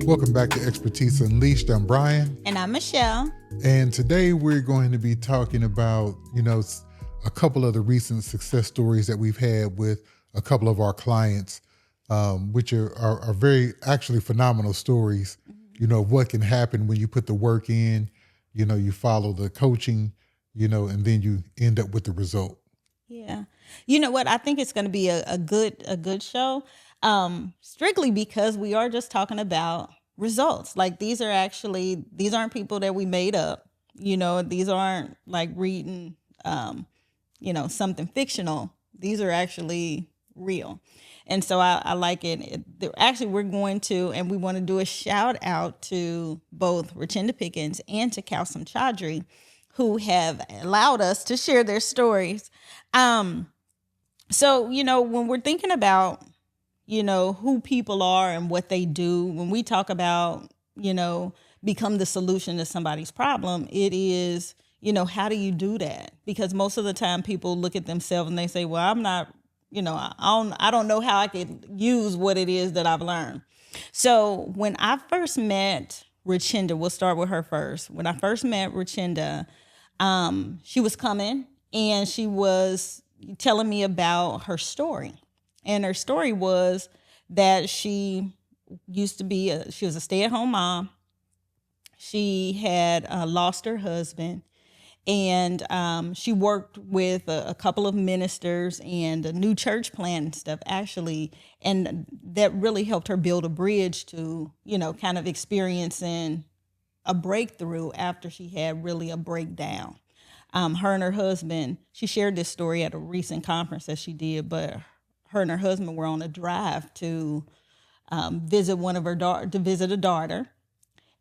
Welcome back to Expertise Unleashed. I'm Brian. And I'm Michelle. And today we're going to be talking about, a couple of the recent success stories that we've had with a couple of our clients, which are very actually phenomenal stories, of what can happen when you put the work in, you follow the coaching, and then you end up with the result. Yeah. You know what? I think it's going to be a good show, strictly because we are just talking about results. Like these aren't people that we made up, these aren't like reading, something fictional. These are actually real. And so I like it. Actually, we're going to, and we want to do a shout out to both Richenda Pickens and to Kalsum Chaudhry, who have allowed us to share their stories. So, when we're thinking about, who people are and what they do, when we talk about, become the solution to somebody's problem, it is, how do you do that? Because most of the time people look at themselves and they say, well, I'm not, I don't know how I could use what it is that I've learned. So when I first met Richenda, we'll start with her first. When I first met Richenda, she was coming and she was telling me about her story. And her story was that she used to be, she was a stay-at-home mom. She had lost her husband. And she worked with a couple of ministers and a new church plant and stuff, actually. And that really helped her build a bridge to, kind of experiencing a breakthrough after she had really a breakdown. Her and her husband, she shared this story at a recent conference that she did, but her and her husband were on a drive to visit a daughter.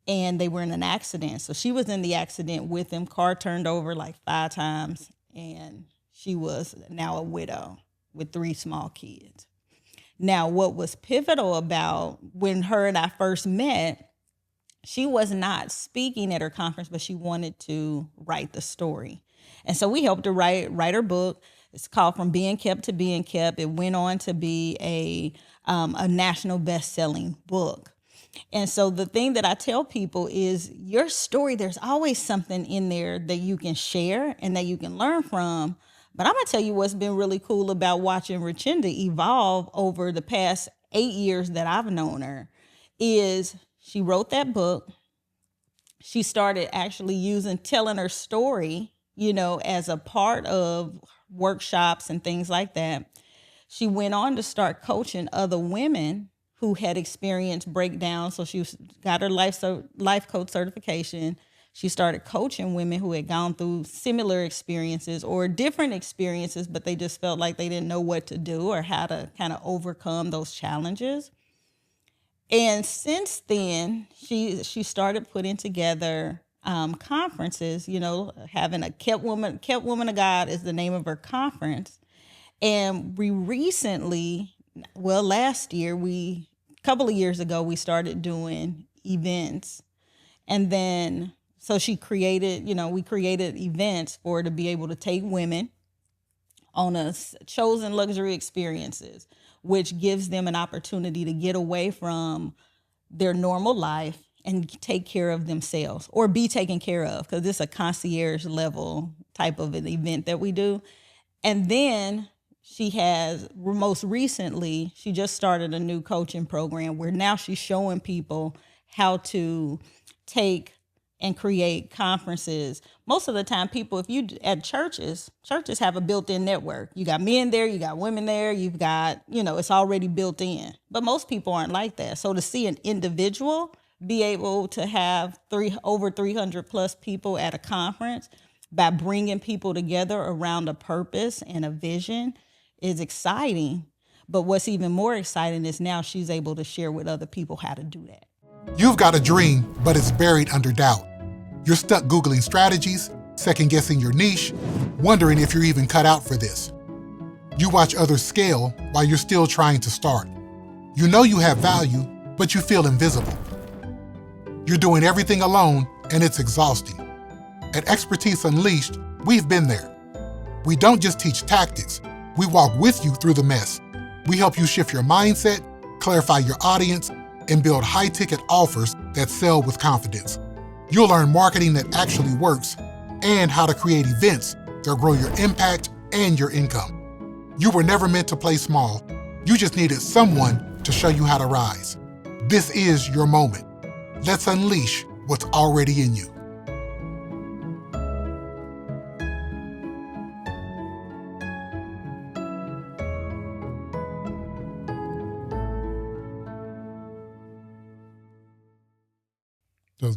And they were in an accident. So she was in the accident with him. Car turned over like 5 times. And she was now a widow with 3 small kids. Now, what was pivotal about when her and I first met, she was not speaking at her conference, but she wanted to write the story. And so we helped her write her book. It's called From Being Kept to Being Kept. It went on to be a national best-selling book. And so the thing that I tell people is your story, there's always something in there that you can share and that you can learn from. But I'm going to tell you what's been really cool about watching Richenda evolve over the past 8 years that I've known her is she wrote that book. She started actually telling her story, as a part of workshops and things like that. She went on to start coaching other women who had experienced breakdowns. So she got her life coach certification. She started coaching women who had gone through similar experiences or different experiences, but they just felt like they didn't know what to do or how to kind of overcome those challenges. And since then, she started putting together conferences, having a Kept Woman of God is the name of her conference. And we recently, last year, a couple of years ago, we started doing events. And then, so we created events for her to be able to take women on a chosen luxury experiences, which gives them an opportunity to get away from their normal life and take care of themselves or be taken care of, because it's a concierge level type of an event that we do. And then she has, most recently, she just started a new coaching program where now she's showing people how to take and create conferences. Most of the time, people, if you at churches have a built-in network. You got men there, you got women there, you've got, it's already built in. But most people aren't like that. So to see an individual be able to have over 300 plus people at a conference by bringing people together around a purpose and a vision is exciting. But what's even more exciting is now she's able to share with other people how to do that. You've got a dream, but it's buried under doubt. You're stuck Googling strategies, second-guessing your niche, wondering if you're even cut out for this. You watch others scale while you're still trying to start. You know you have value, but you feel invisible. You're doing everything alone, and it's exhausting. At Expertise Unleashed, we've been there. We don't just teach tactics, we walk with you through the mess. We help you shift your mindset, clarify your audience, and build high-ticket offers that sell with confidence. You'll learn marketing that actually works and how to create events that grow your impact and your income. You were never meant to play small. You just needed someone to show you how to rise. This is your moment. Let's unleash what's already in you.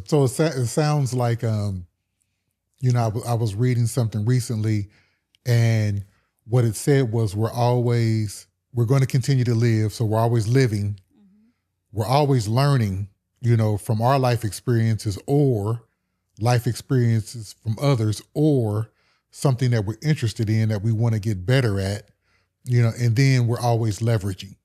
So it sounds like, I was reading something recently, and what it said was we're going to continue to live, so we're always living. We're always learning, from our life experiences or life experiences from others or something that we're interested in that we want to get better at, and then we're always leveraging.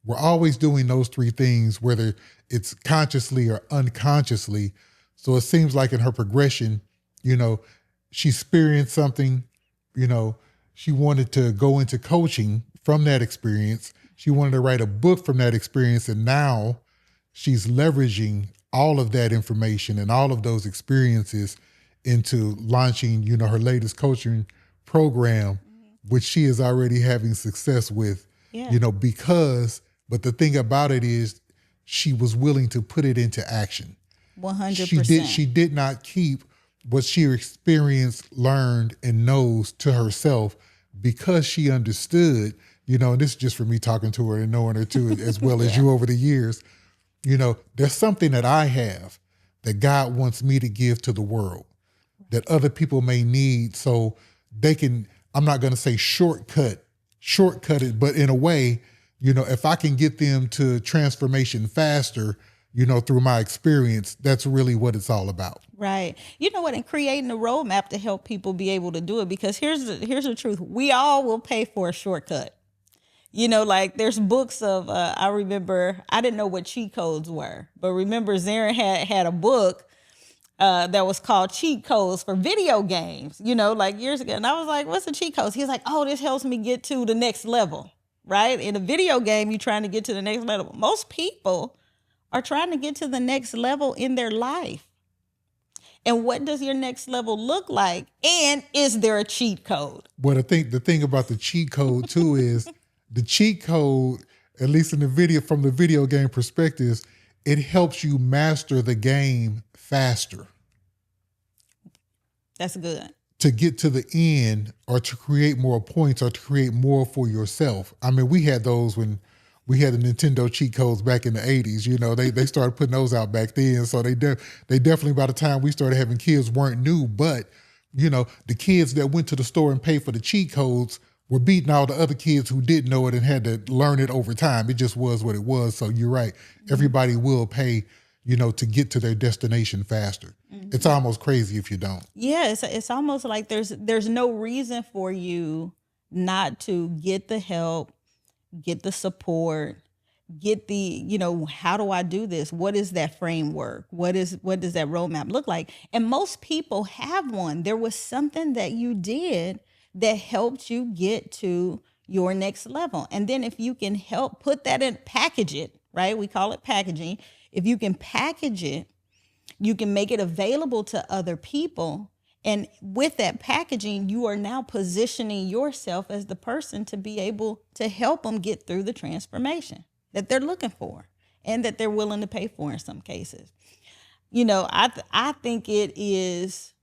We're always doing those three things, whether it's consciously or unconsciously. So it seems like in her progression, she experienced something, she wanted to go into coaching from that experience. She wanted to write a book from that experience. And now she's leveraging all of that information and all of those experiences into launching, her latest coaching program, which she is already having success with, but the thing about it is she was willing to put it into action. 100%. She did not keep what she experienced, learned, and knows to herself because she understood, and this is just for me talking to her and knowing her too, as well as you over the years, there's something that I have that God wants me to give to the world that other people may need so they can, I'm not going to say shortcut it, but in a way, if I can get them to transformation faster, through my experience, that's really what it's all about. Right. You know what? And creating a roadmap to help people be able to do it, because here's the truth. We all will pay for a shortcut. Like there's books of, I remember, I didn't know what cheat codes were, but remember Zarin had a book that was called Cheat Codes for Video Games, like years ago. And I was like, what's a cheat code? He was like, oh, this helps me get to the next level, right? In a video game, you're trying to get to the next level. Most people are trying to get to the next level in their life. And what does your next level look like? And is there a cheat code? Well, I think the thing about the cheat code too is the cheat code, at least in the video, from the video game perspective, it helps you master the game faster. That's good. To get to the end or to create more points or to create more for yourself. I mean, we had those when we had the Nintendo cheat codes back in the 80s. They started putting those out back then. So they definitely, by the time we started having kids, weren't new. But, the kids that went to the store and paid for the cheat codes were beating all the other kids who didn't know it and had to learn it over time. It just was what it was. So you're right. Everybody will pay, to get to their destination faster. Mm-hmm. It's almost crazy if you don't. Yeah, it's almost like there's no reason for you not to get the help, get the support, get the, how do I do this? What is that framework? What does that roadmap look like? And most people have one. There was something that you did that helped you get to your next level. And then if you can help put that in, package it, right? We call it packaging. If you can package it, you can make it available to other people. And with that packaging, you are now positioning yourself as the person to be able to help them get through the transformation that they're looking for and that they're willing to pay for in some cases. I think it is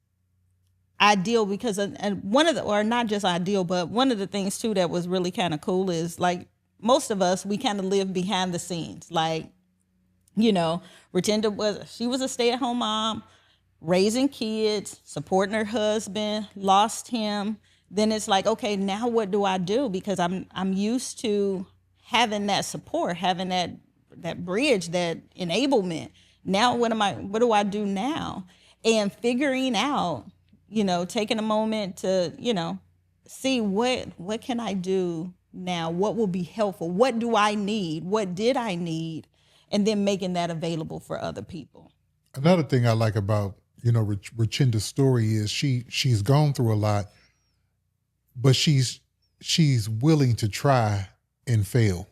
ideal because one of the, or not just ideal, but one of the things too that was really kind of cool is like most of us, we kind of live behind the scenes. Like, she was a stay-at-home mom, raising kids, supporting her husband, lost him. Then it's like, okay, now what do I do? Because I'm used to having that support, having that bridge, that enablement. Now what do I do now? And figuring out, taking a moment to, see what can I do now? What will be helpful? What do I need? What did I need? And then making that available for other people. Another thing I like about, Richinda's story is she's gone through a lot, but she's willing to try and fail.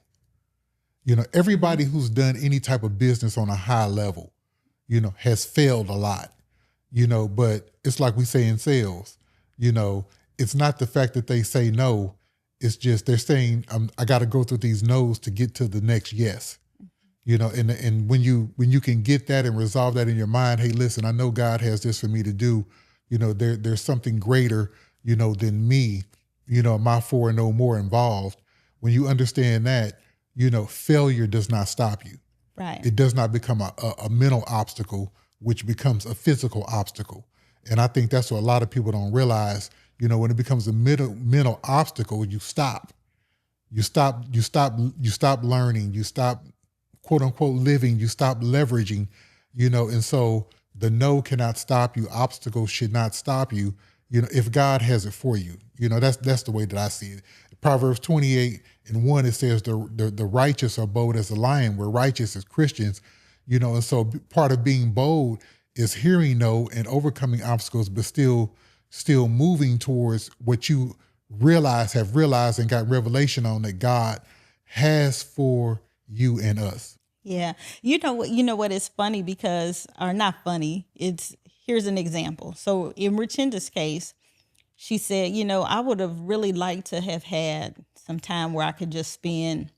Everybody who's done any type of business on a high level, has failed a lot, but it's like we say in sales, it's not the fact that they say no. It's just they're saying, I got to go through these no's to get to the next yes. And when you can get that and resolve that in your mind, hey, listen, I know God has this for me to do. There's something greater, than me, my four and no more involved. When you understand that, failure does not stop you. Right. It does not become a mental obstacle, which becomes a physical obstacle. And I think that's what a lot of people don't realize. When it becomes a mental obstacle, you stop. You stop learning. You stop, quote unquote, living. You stop leveraging, and so the no cannot stop you. Obstacles should not stop you, if God has it for you. That's the way that I see it. Proverbs 28:1, it says the righteous are bold as a lion. We're righteous as Christians, and so part of being bold is hearing no and overcoming obstacles, but still moving towards what you have realized and got revelation on that God has for you and us. Yeah. You know what is funny because, or not funny, here's an example. So in Richenda's case, she said, I would have really liked to have had some time where I could just spend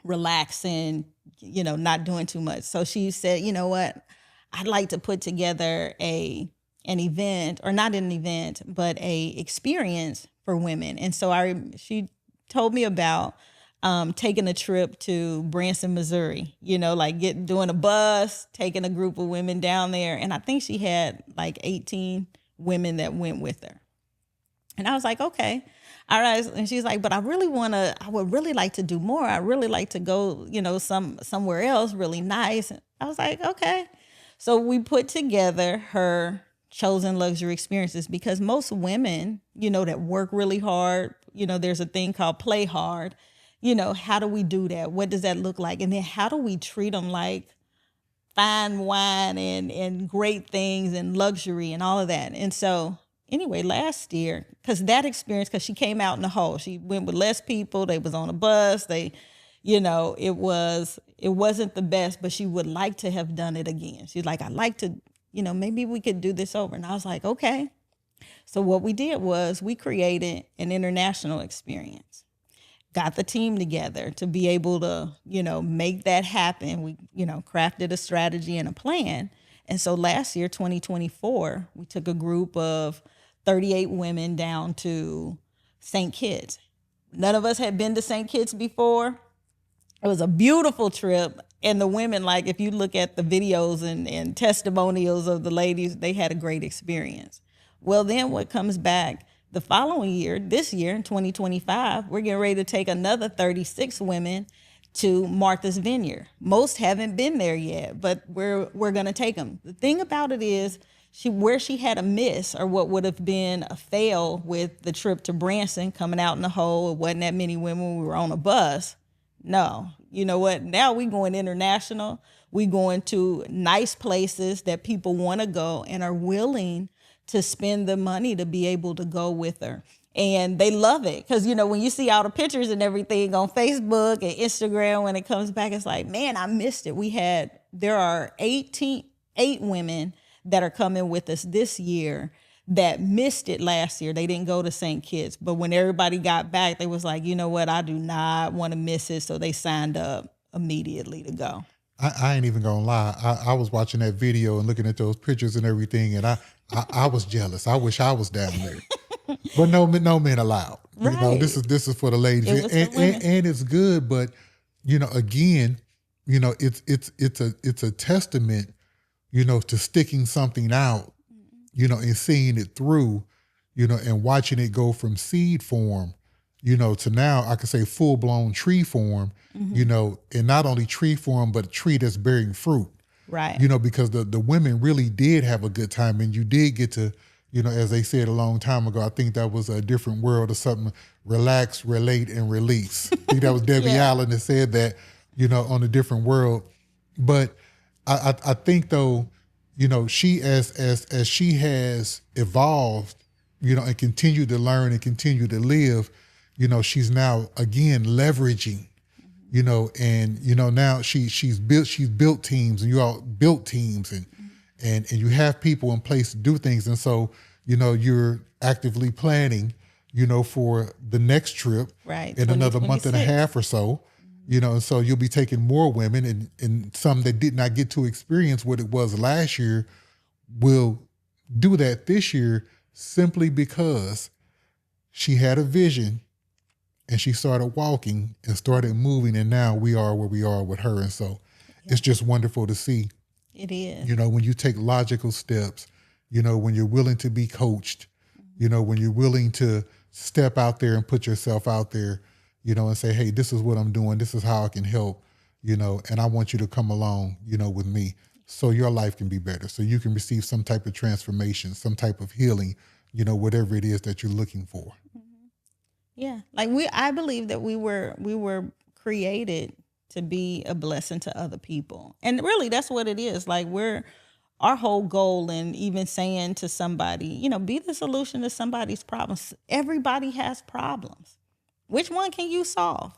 relaxing, not doing too much. So she said, you know what, I'd like to put together an event, or not an event, but a experience for women. And so she told me about taking a trip to Branson, Missouri, doing a bus, taking a group of women down there. And I think she had like 18 women that went with her. And I was like, okay, all right. And she's like, but I would really like to do more. I really like to go, somewhere else really nice. And I was like, okay. So we put together her chosen luxury experiences, because most women, that work really hard, there's a thing called play hard. How do we do that? What does that look like? And then how do we treat them like fine wine and great things and luxury and all of that? And so anyway, last year, because she came out in the hole, she went with less people. They was on a bus. It wasn't the best, but she would like to have done it again. She's like, I'd like to, maybe we could do this over. And I was like, okay. So what we did was we created an international experience, got the team together to be able to, make that happen. We, crafted a strategy and a plan. And so last year, 2024, we took a group of 38 women down to St. Kitts. None of us had been to St. Kitts before. It was a beautiful trip. And the women, like, if you look at the videos and testimonials of the ladies, they had a great experience. Well, then what comes back the following year, this year in 2025, we're getting ready to take another 36 women to Martha's Vineyard. Most haven't been there yet, but we're going to take them. The thing about it is, where she had a miss, or what would have been a fail with the trip to Branson, coming out in the hole, it wasn't that many women, we were on a bus. No, you know what? Now we going international. We going to nice places that people want to go and are willing to spend the money to be able to go with her. And they love it because, when you see all the pictures and everything on Facebook and Instagram, when it comes back, it's like, man, I missed it. There are 8 women that are coming with us this year that missed it last year. They didn't go to St. Kitts, but when everybody got back, they was like, you know what, I do not want to miss it. So they signed up immediately to go. I ain't even gonna lie. I was watching that video and looking at those pictures and everything, and I was jealous. I wish I was down there. But no men allowed. Right. This is for the ladies, and it's good. But again, it's a testament, to sticking something out, and seeing it through, and watching it go from seed form, to now I could say full blown tree form, and not only tree form, but a tree that's bearing fruit. Right. Because the women really did have a good time, and you did get to, as they said a long time ago, I think that was A Different World or something, relax, relate, and release. I think that was Debbie Allen that said that, on A Different World. But I think though, she as she has evolved, and continued to learn and continue to live, she's now again leveraging, And now she's built teams, and you all built teams, and you have people in place to do things, and so you're actively planning, for the next trip, right, in another month and a 2026. half or so, and so you'll be taking more women, and some that did not get to experience what it was last year will do that this year, simply because she had a vision and she started walking and started moving, and now we are where we are with her. And so it's just wonderful to see, It is. when you take logical steps, when you're willing to be coached, when you're willing to step out there and put yourself out there, and say, hey, this is what I'm doing. This is how I can help, and I want you to come along, with me, so your life can be better, so you can receive some type of transformation, some type of healing, whatever it is that you're looking for. Yeah. Like I believe that we were created to be a blessing to other people. And really that's what it is. Like our whole goal, and even saying to somebody, be the solution to somebody's problems. Everybody has problems. Which one can you solve?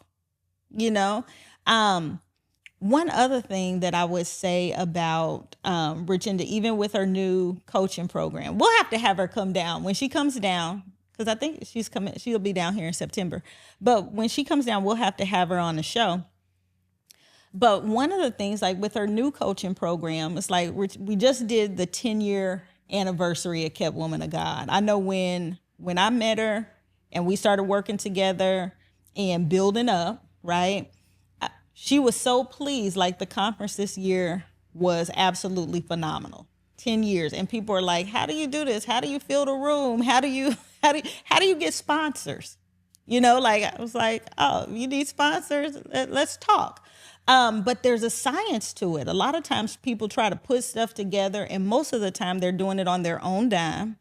One other thing that I would say about Richenda, even with her new coaching program, we'll have to have her come down. When she comes down, because I think she'll be down here in September. But when she comes down, we'll have to have her on the show. But one of the things, like with her new coaching program, it's like we just did the 10-year anniversary of Kept Woman of God. I know when I met her and we started working together and building up, right? She was so pleased. Like the conference this year was absolutely phenomenal. 10 years. And people are like, how do you do this? How do you fill the room? How do you get sponsors? Like I was like, oh, you need sponsors? Let's talk. But there's a science to it. A lot of times people try to put stuff together, and most of the time they're doing it on their own dime.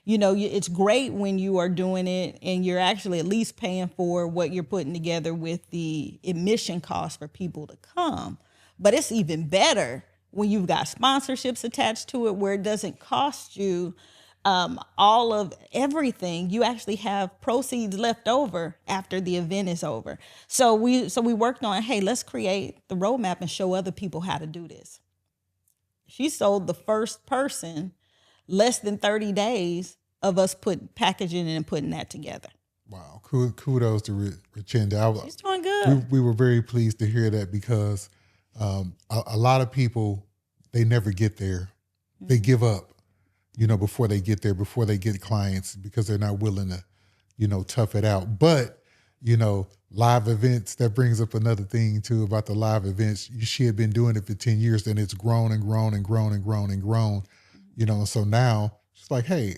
It's great when you are doing it and you're actually at least paying for what you're putting together with the admission cost for people to come. But it's even better when you've got sponsorships attached to it, where it doesn't cost you all of everything. You actually have proceeds left over after the event is over. So we worked on, hey, let's create the roadmap and show other people how to do this. She sold the first person less than 30 days of us packaging and putting that together. Wow. Kudos to Richenda. She's doing good. We were very pleased to hear that, because a lot of people, they never get there. They give up, before they get there, before they get clients, because they're not willing to, tough it out. But, live events, that brings up another thing too about the live events. She had been doing it for 10 years, and it's grown and grown and grown and grown and grown, and so now she's like, hey,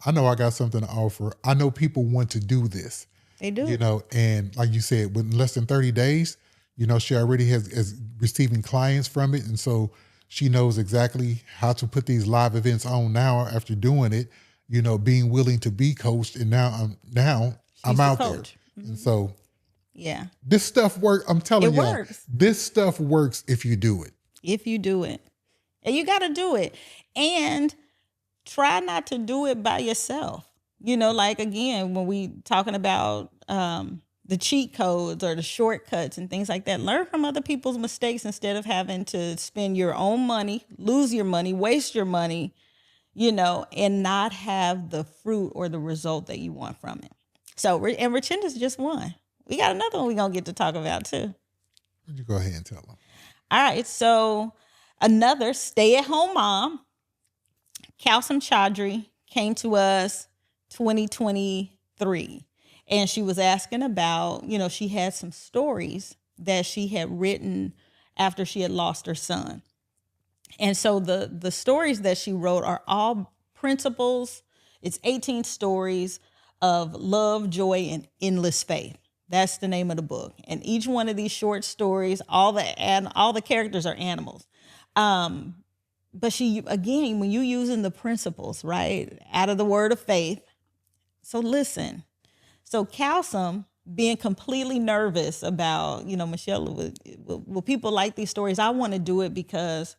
I know I got something to offer. I know people want to do this. They do. And like you said, within less than 30 days, she already is receiving clients from it. And so she knows exactly how to put these live events on now after doing it, being willing to be coached. And now I'm out there. Mm-hmm. And so yeah, this stuff works. I'm telling you, works. This stuff works if you do it. If you do it. And you got to do it. And try not to do it by yourself. Like again, when we talking about the cheat codes or the shortcuts and things like that, learn from other people's mistakes instead of having to spend your own money, lose your money, waste your money, and not have the fruit or the result that you want from it. So, and Richenda's just one. We got another one we're going to get to talk about too. You go ahead and tell them. All right. So another stay-at-home mom, Kalsam Chaudhry, came to us 2023, and she was asking about, she had some stories that she had written after she had lost her son. And so the stories that she wrote are all principles. It's 18 stories of love, joy, and endless faith. That's the name of the book. And each one of these short stories, all the characters are animals. But again, when you're using the principles, right, out of the word of faith. So listen. So Kalsam, being completely nervous about, Michelle, will people like these stories? I want to do it because,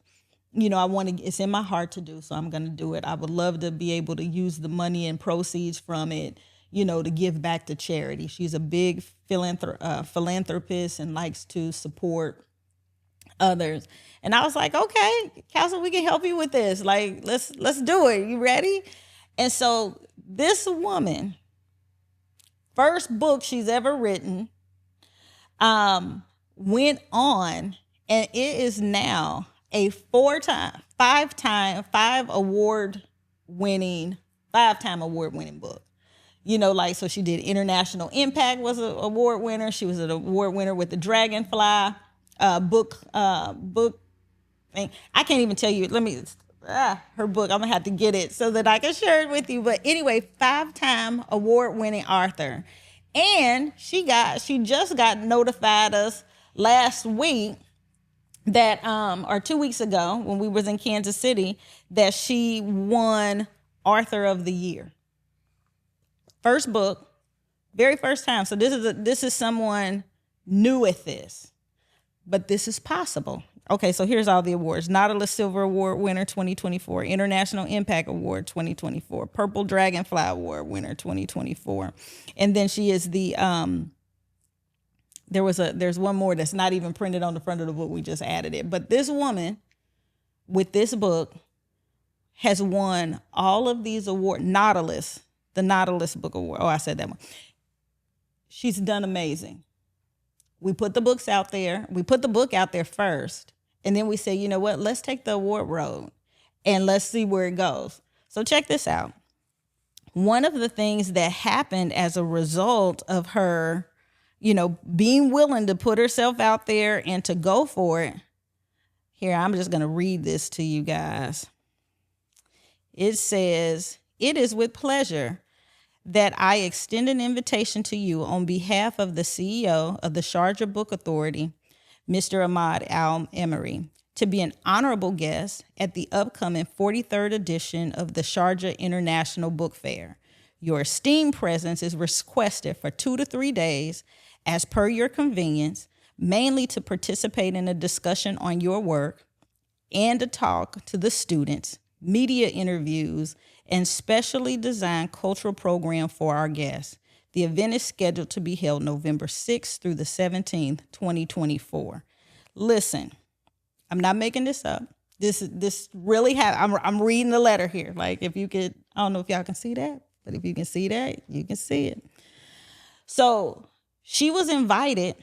it's in my heart to do, so I'm going to do it. I would love to be able to use the money and proceeds from it, to give back to charity. She's a big philanthropist and likes to support others. And I was like, okay, Castle, we can help you with this. Like, let's do it. You ready? And so this woman, first book she's ever written, went on, and it is now a five-time award winning book. So she did International Impact, was an award winner. She was an award winner with the Dragonfly book thing. I can't even tell you. Her book. I'm gonna have to get it so that I can share it with you. But anyway, 5-time award winning author, and she just got notified us last week that or 2 weeks ago when we was in Kansas City that she won Author of the Year. First book, very first time. So this is someone new at this, but this is possible. Okay, so here's all the awards. Nautilus Silver Award winner 2024, International Impact Award 2024, Purple Dragonfly Award winner 2024. And then she is the there's one more that's not even printed on the front of the book. We just added it. But this woman with this book has won all of these awards. The Nautilus Book Award. Oh, I said that one. She's done amazing. We put the books out there. We put the book out there first. And then we say, you know what? Let's take the award road and let's see where it goes. So check this out. One of the things that happened as a result of her, being willing to put herself out there and to go for it. Here, I'm just going to read this to you guys. It says, "It is with pleasure that I extend an invitation to you on behalf of the CEO of the Sharjah Book Authority, Mr. Ahmad Al-Emery, to be an honorable guest at the upcoming 43rd edition of the Sharjah International Book Fair. Your esteemed presence is requested for 2 to 3 days as per your convenience, mainly to participate in a discussion on your work and to talk to the students, media interviews, and specially designed cultural program for our guests. The event is scheduled to be held November 6th through the 17th, 2024. Listen, I'm not making this up. This really happened. I'm reading the letter here. Like, if you could, I don't know if y'all can see that, but if you can see that, you can see it. So she was invited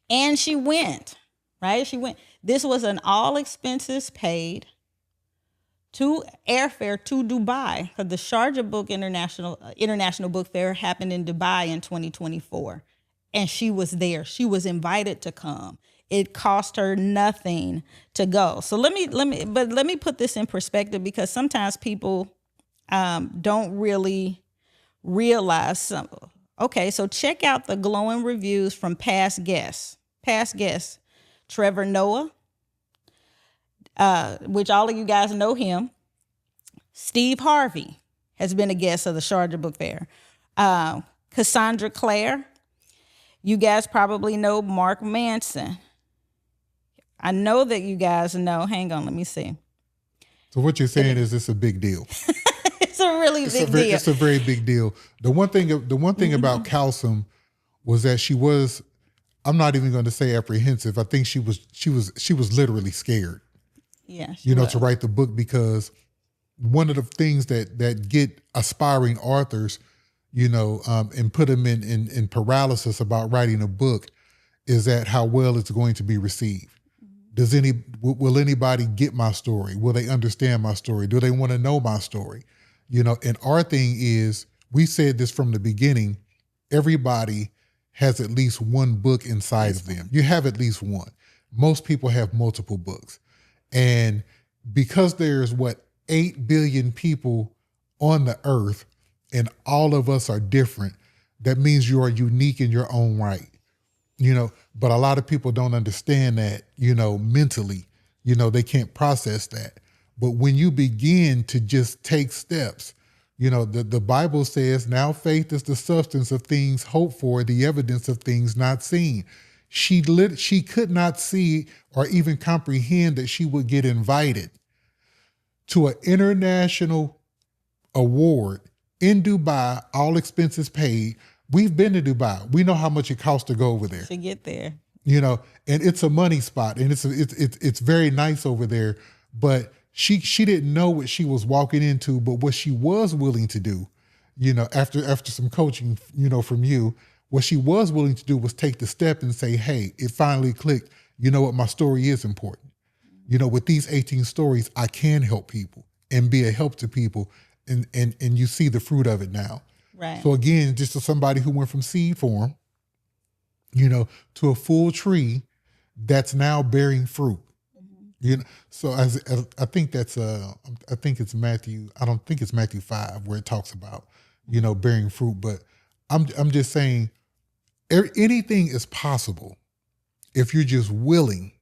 and she went, right? She went. This was an all expenses paid to airfare to Dubai, because the Sharjah Book International Book Fair happened in Dubai in 2024, and she was there. She was invited to come. It cost her nothing to go. So let me put this in perspective, because sometimes people don't really realize something. Okay, so check out the glowing reviews from past guests. Trevor Noah, which all of you guys know him. Steve Harvey has been a guest of the Sharjah Book Fair. Cassandra Clare. You guys probably know Mark Manson. I know that you guys know. Hang on, let me see. So what you're saying is it's a big deal. It's a really big deal. It's a very big deal. The one thing about Calsum was that she was, I'm not even going to say apprehensive. I think she was literally scared. Yeah, to write the book, because one of the things that get aspiring authors, and put them in paralysis about writing a book is that how well it's going to be received. Will anybody get my story? Will they understand my story? Do they want to know my story? And our thing is, we said this from the beginning, everybody has at least one book inside of them. You have at least one. Most people have multiple books. And because there's 8 billion people on the earth and all of us are different, that means you are unique in your own right. But a lot of people don't understand that, mentally, they can't process that. But when you begin to just take steps, the Bible says, now faith is the substance of things hoped for, the evidence of things not seen. She could not see or even comprehend that she would get invited to an international award in Dubai, all expenses paid. We've been to Dubai. We know how much it costs to go over there. To get there. You know, and it's a money spot, and it's very nice over there. But she didn't know what she was walking into, but what she was willing to do, you know, after some coaching, you know, from you, what she was willing to do was take the step and say, hey, it finally clicked. You know what? My story is important. You know, with these 18 stories, I can help people and be a help to people, and you see the fruit of it now. Right. So again, just to somebody who went from seed form, you know, to a full tree that's now bearing fruit. Mm-hmm. You know, so as I think that's I think it's Matthew. I don't think it's Matthew 5 where it talks about, you know, bearing fruit. But I'm just saying, anything is possible if you're just willing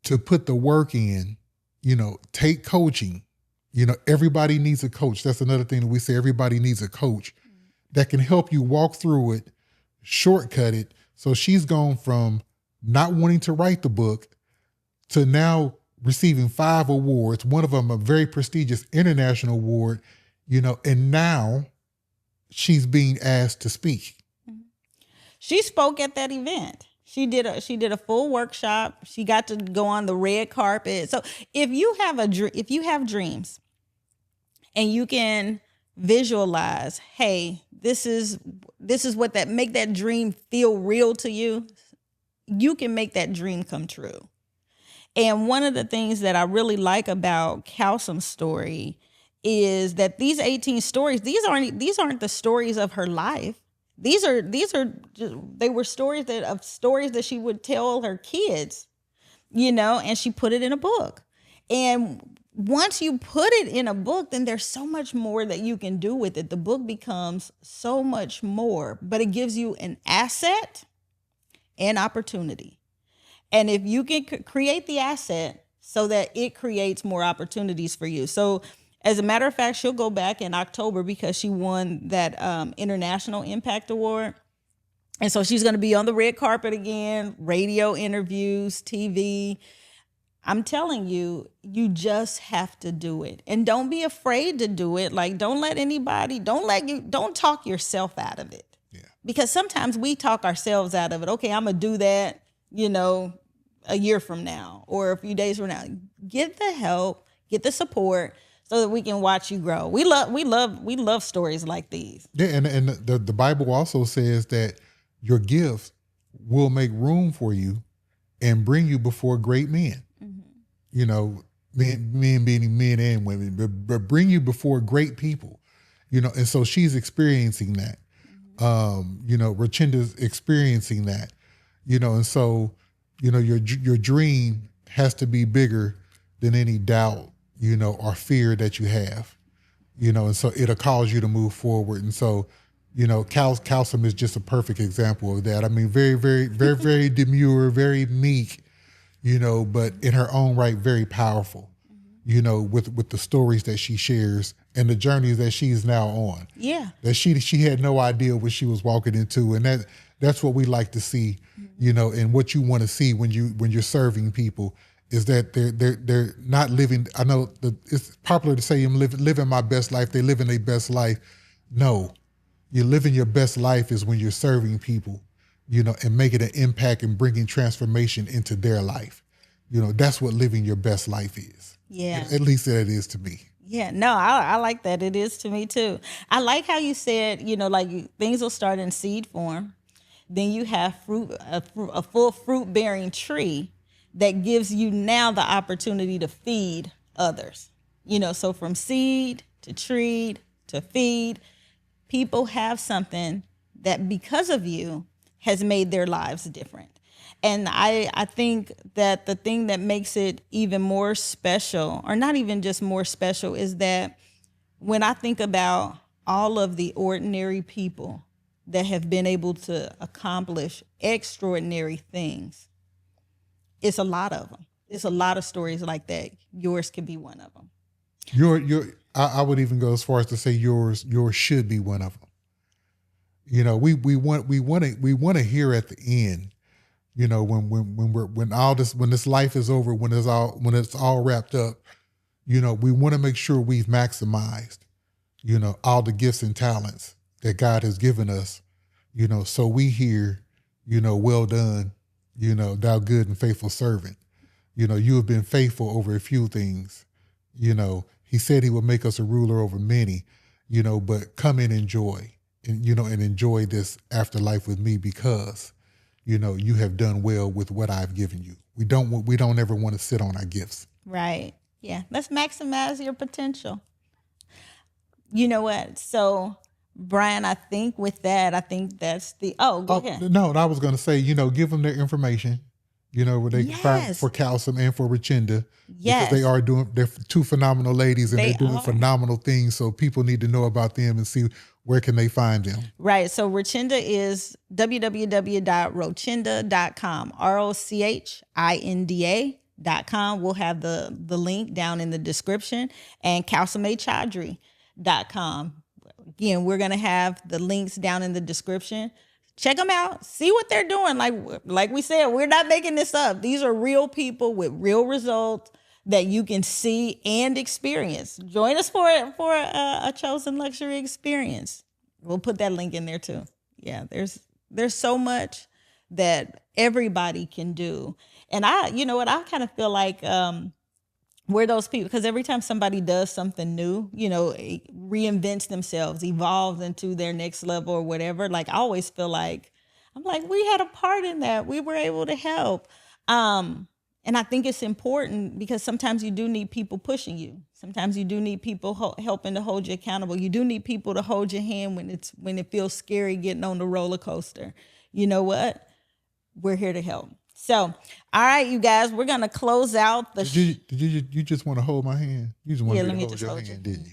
to put the work in. You know, take coaching. You know, everybody needs a coach. That's another thing that we say. Everybody needs a coach that can help you walk through it, shortcut it. So she's gone from not wanting to write the book to now receiving 5 awards, one of them a very prestigious international award, you know, and now she's being asked to speak. She spoke at that event. She did a full workshop. She got to go on the red carpet. So if you have dreams and you can visualize, hey, this is what make that dream feel real to you, you can make that dream come true. And one of the things that I really like about Kalsum's story is that these 18 stories, these aren't the stories of her life. They were stories that she would tell her kids, you know, and she put it in a book. And once you put it in a book, then there's so much more that you can do with it. The book becomes so much more, but it gives you an asset and opportunity. And if you can create the asset so that it creates more opportunities for you. So as a matter of fact, she'll go back in October because she won that International Impact Award. And so she's going to be on the red carpet again, radio interviews, TV. I'm telling you, you just have to do it. And don't be afraid to do it. Like, don't talk yourself out of it. Yeah. Because sometimes we talk ourselves out of it. Okay, I'm going to do that, you know, a year from now or a few days from now. Get the help, get the support so that we can watch you grow. We love stories like these. Yeah, and the Bible also says that your gift will make room for you and bring you before great men. Mm-hmm. You know, men meaning men and women, but bring you before great people. You know, and so she's experiencing that. Mm-hmm. You know, Rachinda's experiencing that. You know, and so, you know, your dream has to be bigger than any doubt, you know, or fear that you have. You know, and so it'll cause you to move forward. And so, you know, Kalsum is just a perfect example of that. I mean, very, very, very, very demure, very meek, you know, but in her own right, very powerful, you know, with the stories that she shares and the journeys that she's now on. Yeah. That she had no idea what she was walking into. And that's what we like to see, you know, and what you want to see when you're serving people is that they're not living. I know it's popular to say I'm living my best life. They're living their best life. No. You're living your best life is when you're serving people, you know, and making an impact and bringing transformation into their life. You know, that's what living your best life is. Yeah. At least that is to me. Yeah, no, I like that. It is to me too. I like how you said, you know, like things will start in seed form. Then you have a full fruit bearing tree that gives you now the opportunity to feed others. You know, so from seed to tree to feed, people have something that because of you has made their lives different. And I think that the thing that makes it even more special, or not even just more special, is that when I think about all of the ordinary people that have been able to accomplish extraordinary things, it's a lot of them. It's a lot of stories like that. Yours could be one of them. I would even go as far as to say yours should be one of them. You know, we want to hear at the end, you know, when this life is over, when it's all wrapped up, you know, we want to make sure we've maximized, all the gifts and talents that God has given us, so we hear, well done, thou good and faithful servant. You have been faithful over a few things. He said he would make us a ruler over many, but come and enjoy and enjoy this afterlife with me because, you have done well with what I've given you. We don't ever want to sit on our gifts. Right. Yeah. Let's maximize your potential. You know what? So, Brian, I think that's the, go ahead. No, I was going to say, give them their information, where they can find Yes. for Calcium and for Richinda. Yes. Because they're two phenomenal ladies and They they're doing are. phenomenal things. So people need to know about them and see where can they find them. Right. So Richinda is www.rochinda.com, ROCHINDA.com. We'll have the link down in the description, and calciumachadri.com. Again, we're going to have the links down in the description. Check them out. See what they're doing. Like we said, we're not making this up. These are real people with real results that you can see and experience. Join us for a chosen luxury experience. We'll put that link in there too. Yeah, there's so much that everybody can do. And I kind of feel like we're those people, because every time somebody does something new, reinvents themselves, evolves into their next level or whatever, like I always feel like, I'm like, we had a part in that. We were able to help. And I think it's important because sometimes you do need people pushing you. Sometimes you do need people helping to hold you accountable. You do need people to hold your hand when it feels scary getting on the roller coaster. You know what? We're here to help. So, all right, you guys, we're gonna close out the. Did you just want to hold my hand? You just wanted let me me to hold just your hold hand, your didn't you?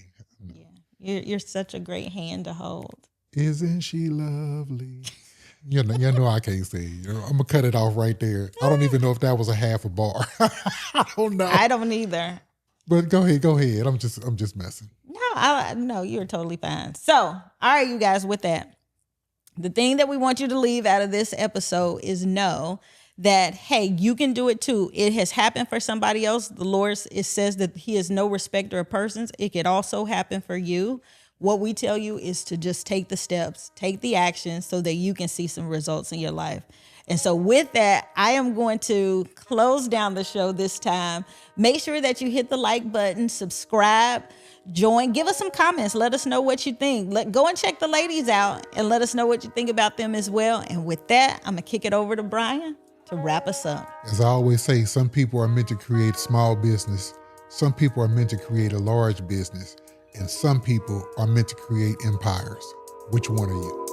Yeah, you're such a great hand to hold. Isn't she lovely? You know I can't sing. I'm gonna cut it off right there. I don't even know if that was a half a bar. I don't know. I don't either. But go ahead. I'm just messing. No, you're totally fine. So, all right, you guys, with that, the thing that we want you to leave out of this episode is know that, hey, you can do it too. It has happened for somebody else. The Lord, it says that he is no respecter of persons. It could also happen for you. What we tell you is to just take the steps, take the action so that you can see some results in your life. And so with that, I am going to close down the show this time. Make sure that you hit the like button, subscribe, join, give us some comments. Let us know what you think. Go and check the ladies out and let us know what you think about them as well. And with that, I'm going to kick it over to Brian to wrap us up. As I always say, some people are meant to create small business. Some people are meant to create a large business. And some people are meant to create empires. Which one are you?